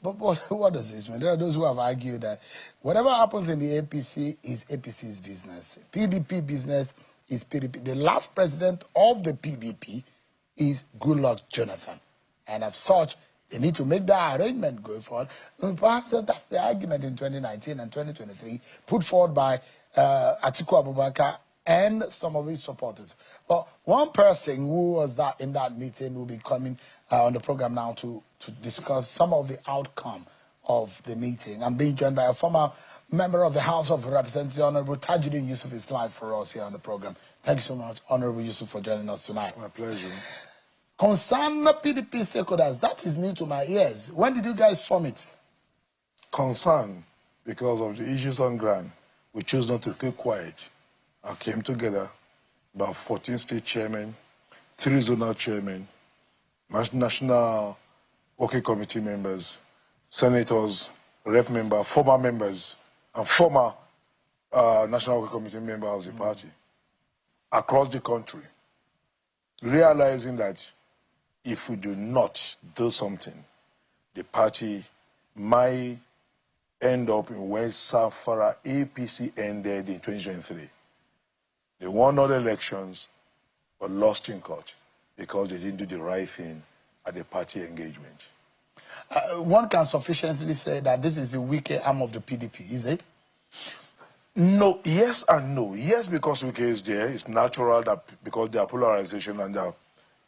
what does this mean? There are those who have argued that whatever happens in the APC is APC's business. PDP business is PDP. The last president of the PDP is Goodluck Jonathan. And as such, they need to make that arrangement going forward. And perhaps that's the argument in 2019 and 2023 put forward by Atiku Abubakar and some of his supporters. But one person who was in that meeting will be coming on the program now to discuss some of the outcome of the meeting. I'm being joined by a former member of the House of Representatives, Honorable Tajuddin Yusuf, is live for us here on the program. Thank you so much, Honorable Yusuf, for joining us tonight. It's my pleasure. Concern PDP stakeholders, that is new to my ears. When did you guys form it? Concern because of the issues on ground. We chose not to keep quiet. I came together, about 14 state chairmen, 3 zonal chairmen, national working committee members, senators, rep members, former members, and former national working committee members of the party across the country, realizing that if we do not do something, the party might end up in where Safara APC ended in 2023. They won all the elections, but lost in court because they didn't do the right thing at the party engagement. One can sufficiently say that this is the weaker arm of the PDP, is it? No, yes and no. Yes, because Wike is there. It's natural that because there are polarization and there are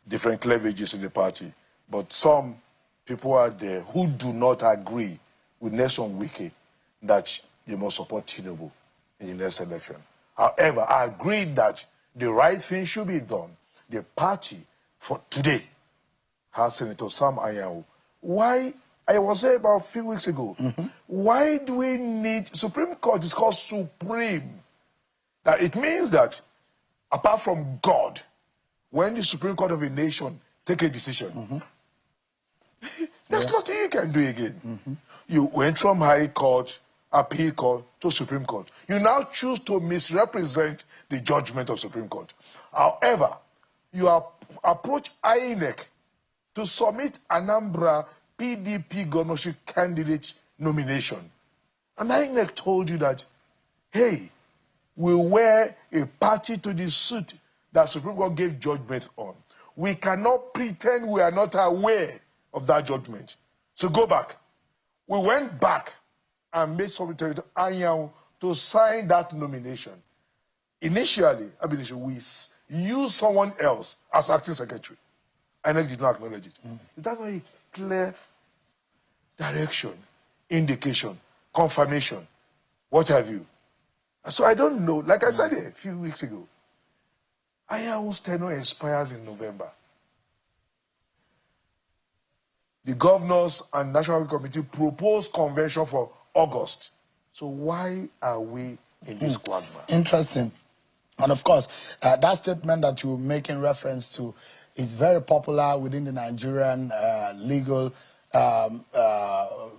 different cleavages in the party. But some people are there who do not agree with Nelson Wike that they must support Tinubu in the next election. However, I agree that the right thing should be done. The party for today has Senator Sam Anyanwu. Why? I was there about a few weeks ago. Why do we need Supreme Court? Is called Supreme. That it means that apart from God, when the Supreme Court of a nation take a decision, there's nothing you can do again. You went from High Court, Appeal Court to Supreme Court. You now choose to misrepresent the judgment of Supreme Court. However, you approach INEC to submit Anambra PDP governorship candidate nomination. And INEC told you that, hey, we wear a party to the suit that Supreme Court gave judgment on. We cannot pretend we are not aware of that judgment. So go back. We went back and made Secretary Anyanwu to sign that nomination. Initially, we used someone else as acting secretary. INEC did not acknowledge it. Is that not a clear direction, indication, confirmation, what have you? So I don't know. Like I said a few weeks ago, Anyawu's tenure expires in November. The governors and National Committee proposed convention for August. So why are we in this quagmire? Interesting. And of course, that statement that you're making reference to is very popular within the Nigerian legal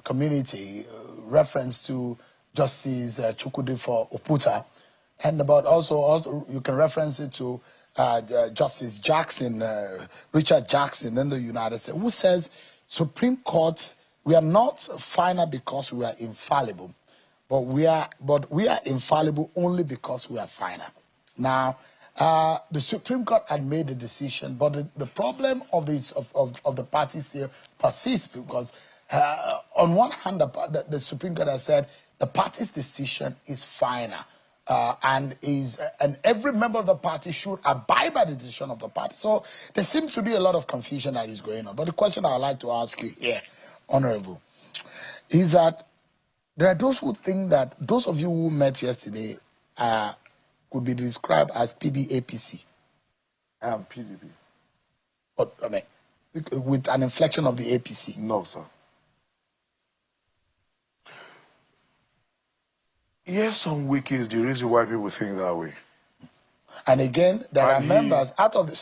community, reference to Justice Chukwudifo Oputa. And about also you can reference it to Justice Jackson, Richard Jackson in the United States, who says, Supreme Court, we are not final because we are infallible, but we are infallible only because we are final. Now, the Supreme Court had made a decision, but the problem of the parties still persists because on one hand, the Supreme Court has said the party's decision is final. And every member of the party should abide by the decision of the party. So there seems to be a lot of confusion that is going on. But the question I would like to ask you here, Honorable, is that there are those who think that those of you who met yesterday could be described as PDAPC. I am PDP. But, I mean, with an inflection of the APC. No, sir. Yes, some weak is the reason why people think that way. And again, there are members out of the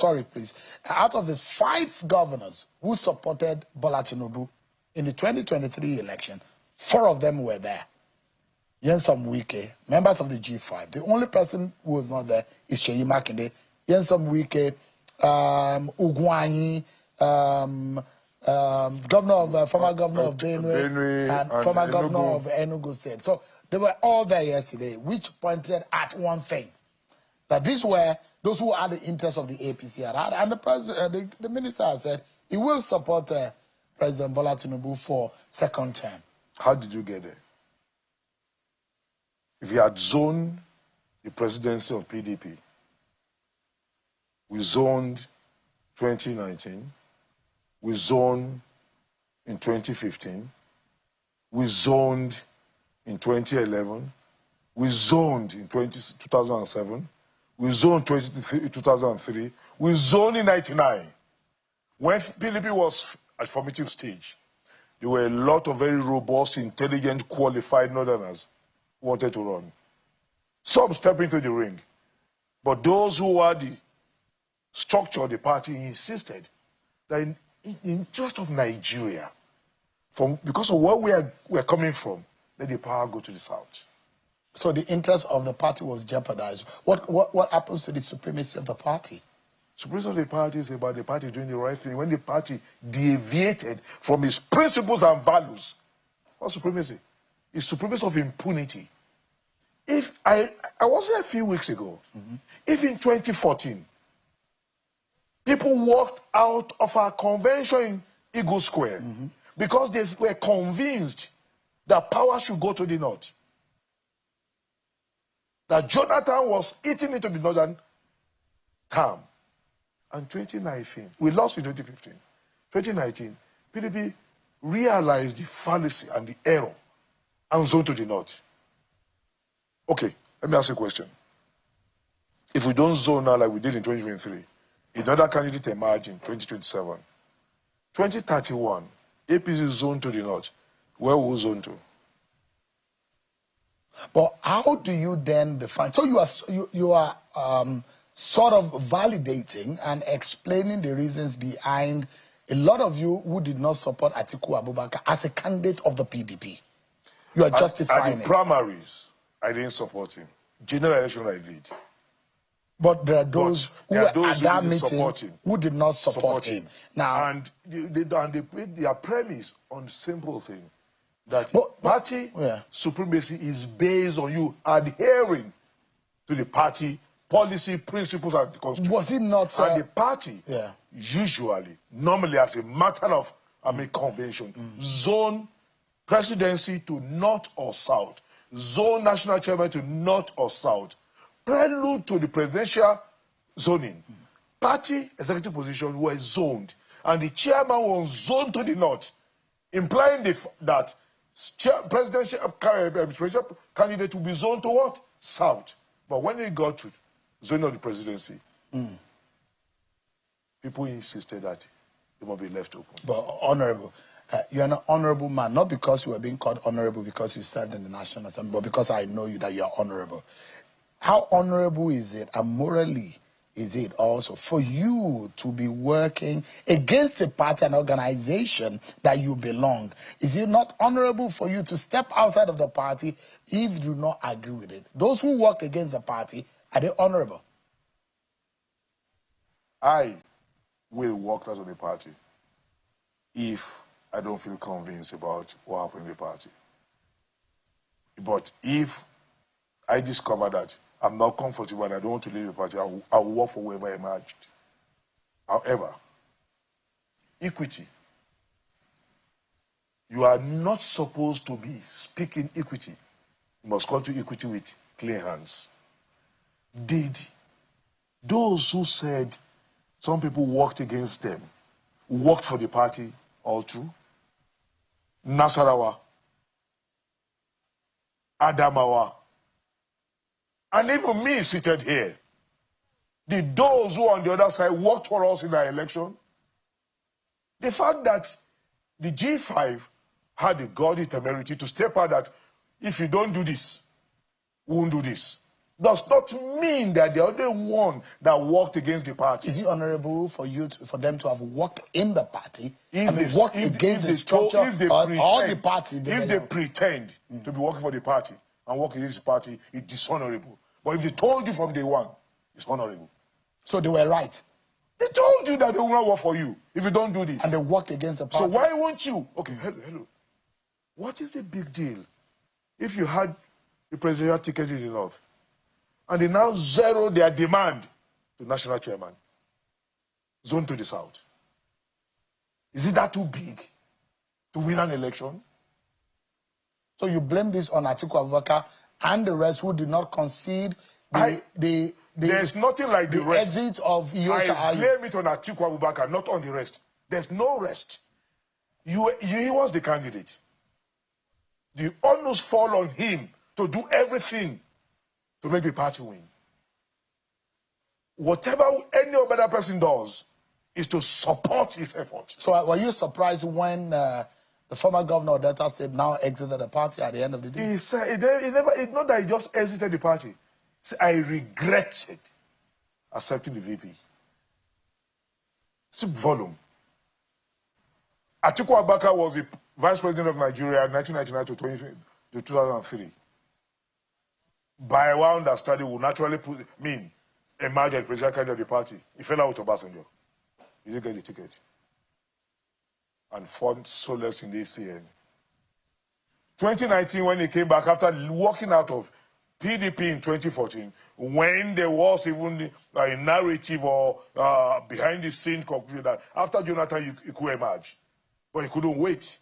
5 governors who supported Bola Tinubu in the 2023 election, 4 of them were there. Nyesom Wike, members of the G5. The only person who was not there is Seyi Makinde. Nyesom Wike, Ugwanyi, former governor of Benue, and former governor of Enugu State. So they were all there yesterday, which pointed at one thing, that these were those who had the interest of the APC at heart. And the president, the minister said he will support President Bola Tinubu for second term. How did you get there? If you had zoned the presidency of PDP, we zoned 2019, we zoned in 2015, we zoned in 2011, we zoned in 2007, we zoned 2003, we zoned in 1999. When PDP was at formative stage, there were a lot of very robust, intelligent, qualified northerners who wanted to run. Some stepped into the ring, but those who had the structure of the party insisted that in the interest of Nigeria, because of where we're coming from, let the power go to the south. So the interest of the party was jeopardized. What happens to the supremacy of the party? Supremacy of the party is about the party doing the right thing. When the party deviated from its principles and values, what supremacy? It's supremacy of impunity. If I was there a few weeks ago, if in 2014, people walked out of our convention in Eagle Square because they were convinced that power should go to the north, that Jonathan was eating into the northern term. And 2019, we lost in 2015. 2019, PDP realized the fallacy and the error and zoned to the north. Okay, let me ask you a question. If we don't zone now like we did in 2023, another candidate emerged in 2027. 2031, APC zone to the north. Where will we zone to? But how do you then define? So you are sort of validating and explaining the reasons behind a lot of you who did not support Atiku Abubakar as a candidate of the PDP. You are justifying at the primaries, I didn't support him. General election, I did. But there are those who were at that meeting who did not support him. Now, and they put their premise on the simple thing that party supremacy is based on you adhering to the party policy, principles, and the constitution. Was it not? And the party usually, normally, as a matter of convention, zone presidency to north or south, zone national chairman to north or south, prelude to the presidential zoning. Party executive positions were zoned, and the chairman was zoned to the north, implying that presidential candidate will be zoned to what? South. But when it got to zoning of the presidency, people insisted that it must be left open. But honorable, you're an honorable man, not because you were being called honorable because you served in the National Assembly, but because I know you that you are honorable. How honorable is it, and morally is it also, for you to be working against a party and organization that you belong? Is it not honorable for you to step outside of the party if you do not agree with it? Those who work against the party, are they honorable? I will walk out of the party if I don't feel convinced about what happened in the party. But if I discover that I'm not comfortable and I don't want to leave the party, I will work for whoever emerged. However, equity. You are not supposed to be speaking equity. You must come to equity with clean hands. Did those who said some people worked against them, worked for the party, all true? Nasarawa, Adamawa, and even me seated here, did those who on the other side worked for us in our election? The fact that the G5 had the godly temerity to step out that if you don't do this, we won't do this, does not mean that they are the one that worked against the party. Is it honorable for you for them to have worked in the party and worked against the structure or the party? If they pretend to be working for the party and work against the party, it's dishonorable. But if they told you from day one, it's honorable. So they were right. They told you that they will not work for you if you don't do this. And they work against the party. So why won't you? Okay, hello. What is the big deal if you had the presidential ticket in the north and they now zero their demand to national chairman, zone to the south? Is it that too big to win an election? So you blame this on Atiku Abubakar and the rest who did not concede there's nothing like the rest. Exit of Iyosha. I blame it on Atiku Abubakar, not on the rest. There's no rest. He was the candidate. The onus fall on him to do everything to make the party win. Whatever any other person does is to support his effort. So were you surprised when the former governor of Delta State now exited the party at the end of the day? He said, it's not that he just exited the party. He said, I regretted accepting the VP. It's volume. Atiku Abubakar was the vice president of Nigeria 1999 to 2003. By our understanding, will naturally emerge as presidential candidate of the party. He fell out of Obasanjo. He didn't get the ticket. And found solace in the ACN. 2019, when he came back after walking out of PDP in 2014, when there was even a narrative or behind the scene conclusion that after Jonathan he could emerge, but he couldn't wait.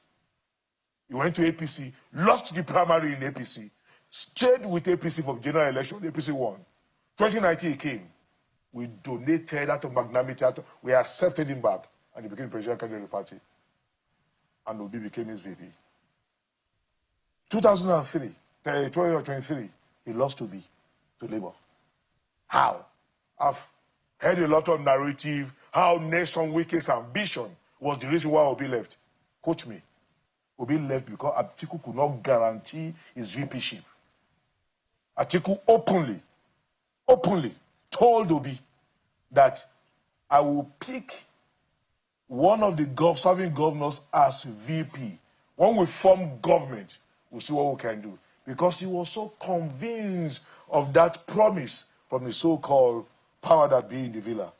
He went to APC, lost the primary in APC, stayed with APC for general election. APC won. 2019 he came. We donated out of magnanimity. We accepted him back, and he became presidential candidate of the party. And Obi became his VP. 2003, 2023, he lost Obi to Labour. How? I've heard a lot of narrative how Nation Wike's ambition was the reason why Obi left. Coach me. Obi left because Atiku could not guarantee his VP-ship. Atiku openly told Obi that I will pick one of the serving governors as VP. When we form government, we'll see what we can do. Because he was so convinced of that promise from the so-called power that be in the villa.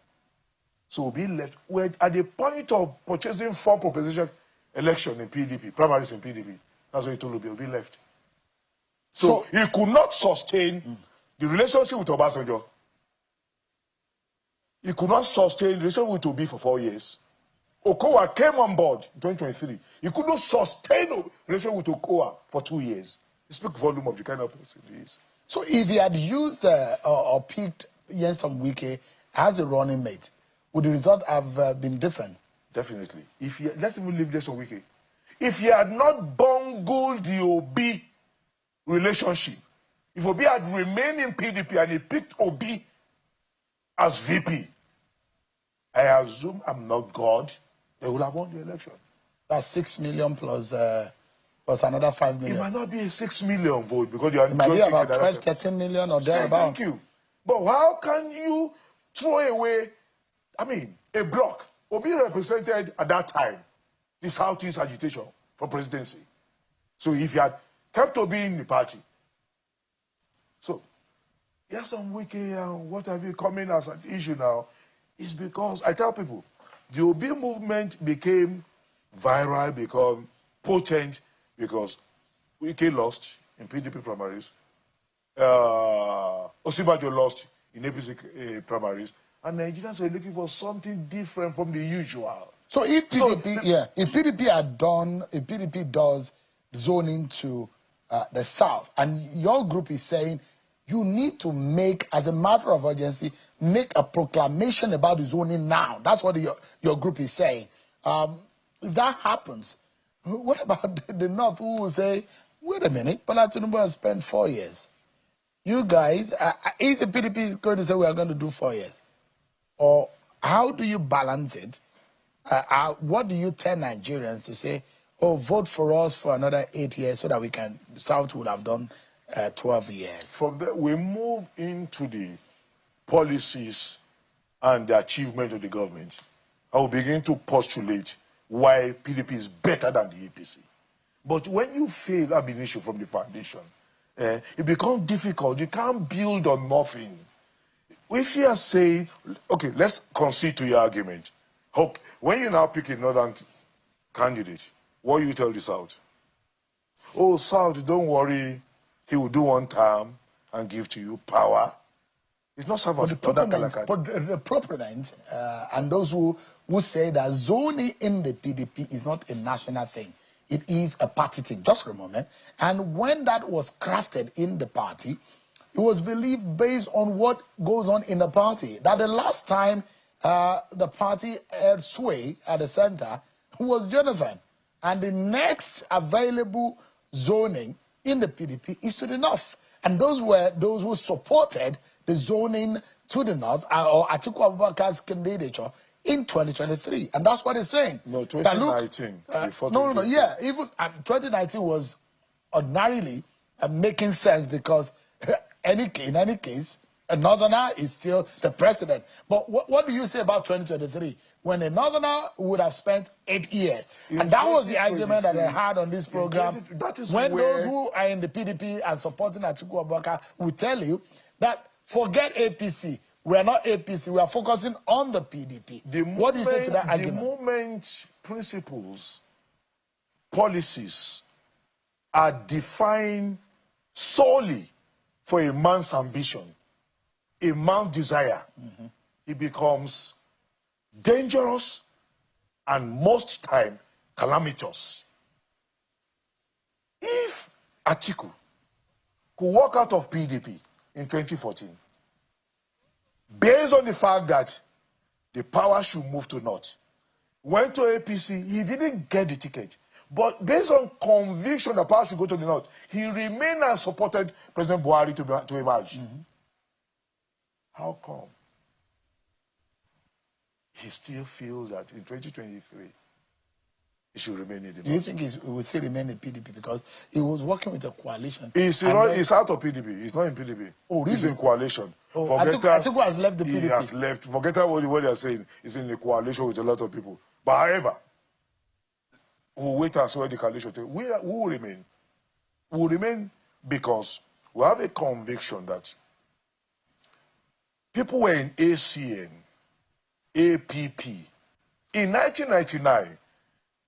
So Obi left. We're at the point of purchasing for presidential election in PDP, primaries in PDP. That's what he told Obi. Obi left. So he could not sustain the relationship with Obasanjo. He could not sustain the relationship with Obi for 4 years. Okowa came on board in 2023. He could not sustain a relationship with Okowa for 2 years. It speaks volume of the kind of person he is. So if he had used or picked Nyesom Wike as a running mate, would the result have been different? Definitely. Let's even leave Nyesom Wike. If he had not bungled the Obi relationship, if Obi had remained in PDP and he picked Obi as VP, I assume I'm not God, they would have won the election. That's 6 million plus another 5 million. It might not be a 6 million vote because you are. It might be about 12, 13 million or thereabout. Thank you. But how can you throw away, a block? Obi represented at that time the Southeast agitation for presidency. So if you had kept Obi in the party, so Nyesom Wike and what have you coming as an issue now is because I tell people the Obi movement became viral, become potent because Wike lost in PDP primaries, Osibajo lost in APC primaries, and Nigerians were looking for something different from the usual. So if PDP does zoning to the south, and your group is saying you need to make, as a matter of urgency, make a proclamation about the zoning now. That's what your group is saying. If that happens, what about the North who will say, wait a minute, Bola Tinubu has spent 4 years. You guys, is the PDP going to say we are going to do 4 years? Or how do you balance it? What do you tell Nigerians to say, oh, vote for us for another 8 years so that we can, the South would have done 12 years? From there, we move into the policies and the achievement of the government. I will begin to postulate why PDP is better than the APC. But when you fail ab initio from the foundation, it becomes difficult. You can't build on nothing. if you are saying, okay, let's concede to your argument. Okay, when you now pick a northern candidate, what you tell the South? Oh, South, don't worry, he will do one term and give to you power. It's not serve as the proponents and those who say that zoning in the PDP is not a national thing. It is a party thing. Just for a moment. And when that was crafted in the party, it was believed based on what goes on in the party. That the last time the party had sway at the center was Jonathan. And the next available zoning in the PDP is to the north. And those were those who supported the zoning to the north, or Atiku Abubakar's candidature in 2023. And that's what it's saying. No, 2019. No. Yeah, even 2019 was ordinarily making sense because in any case, a northerner is still the president. But what do you say about 2023? When a northerner would have spent 8 years. And that was the argument that I had on this program. When those who are in the PDP and supporting Atiku Abubakar will tell you that forget APC. We are not APC. We are focusing on the PDP. What do you say to that argument? The moment principles, policies are defined solely for a man's ambition, a man's desire, it becomes dangerous and most time calamitous. If Atiku could walk out of PDP in 2014, based on the fact that the power should move to North, went to APC, he didn't get the ticket. But based on conviction the power should go to the North, he remained and supported President Buhari to emerge. How come he still feels that in 2023 he should remain in the North? Do you think he will still remain in PDP because he was working with a coalition? He's out of PDP. He's not in PDP. Oh, really? He's in coalition. Oh, Atiku has left the PDP. He has left. Forget what they are saying. He's in a coalition with a lot of people. But however, we'll wait and see what the coalition takes. We will remain. We will remain because we have a conviction that people were in ACN, APP. In 1999,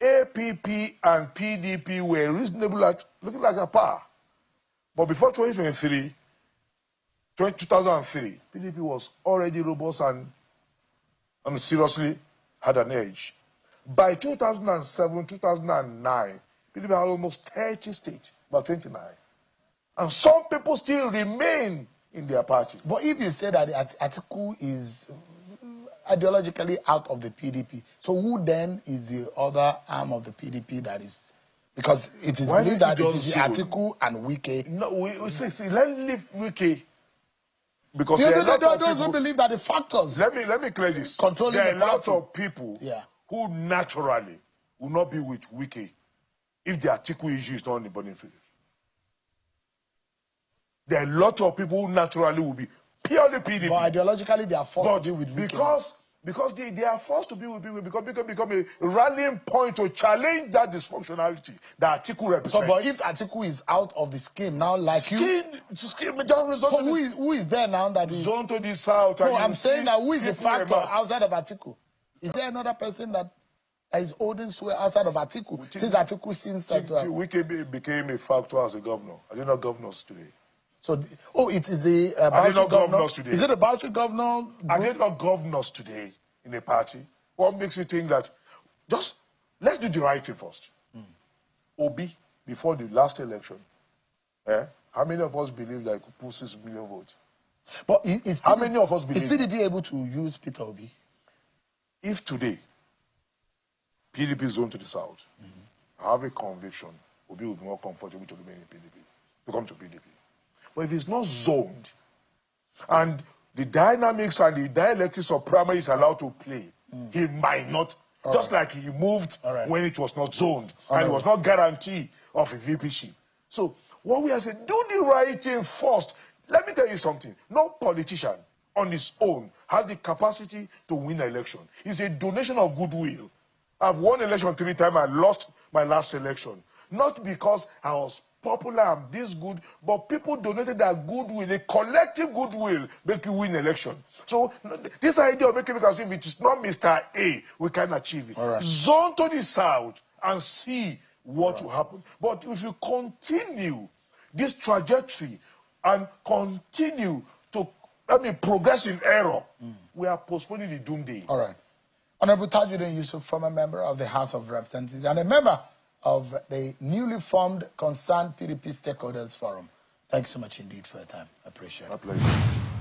APP and PDP were reasonable at looking like a par. But before 2003, PDP was already robust and seriously had an edge. By 2007, 2009, PDP had almost 30 states, about 29. And some people still remain in their party. But if you say that Atiku is ideologically out of the PDP, so who then is the other arm of the PDP that is? Because it is believed that it is Atiku and Wike. No, we see, let's leave Wike. Because there are those who believe that the factors. Let me clear this. Controlling there are the party. Lots of people who naturally will not be with Wike if the Atiku issue is not on the burning field. There are a lot of people who naturally will be purely PDP. But ideologically, they are forced to be with Wike. Because they are forced to be with people because become a rallying point to challenge that dysfunctionality that Atiku represents. But if Atiku is out of the scheme now, like who is there now that is zone to the south? No, I'm saying that who is the factor outside of Atiku? Is there another person that is holding sway outside of Atiku? Since Atiku seems that Wike became a factor as a governor. Are they not governors today? So, it is the Bauchi governor. Is it the Bauchi governor? Are they not governors today in a party? What makes you think that? Just let's do the right thing first. Obi, before the last election, how many of us believe that he could pull 6 million votes? But how many of us believe? Is PDP able to use Peter Obi? If today PDP is zone to the south, I have a conviction Obi will be more comfortable to remain in PDP, to come to PDP. But if it's not zoned, and the dynamics and the dialectics of primary is allowed to play, he might not, just like he moved when it was not zoned, and it was not guaranteed of a VPship. So what we are saying, do the right thing first. Let me tell you something. No politician on his own has the capacity to win an election. It's a donation of goodwill. I've won election 3 times. I lost my last election. Not because I was popular, I'm this good, but people donated their goodwill, the collective goodwill, make you win election. So this idea of making it as if it is not Mr. A, we can achieve it. All right. Zone to the south and see what will happen. But if you continue this trajectory and continue to, progress in error, we are postponing the doomsday. All right. Honorable Tajuddin Yusuf, former member of the House of Representatives and a member of the newly formed Concerned PDP Stakeholders Forum. Thanks so much indeed for your time. I appreciate it. My pleasure.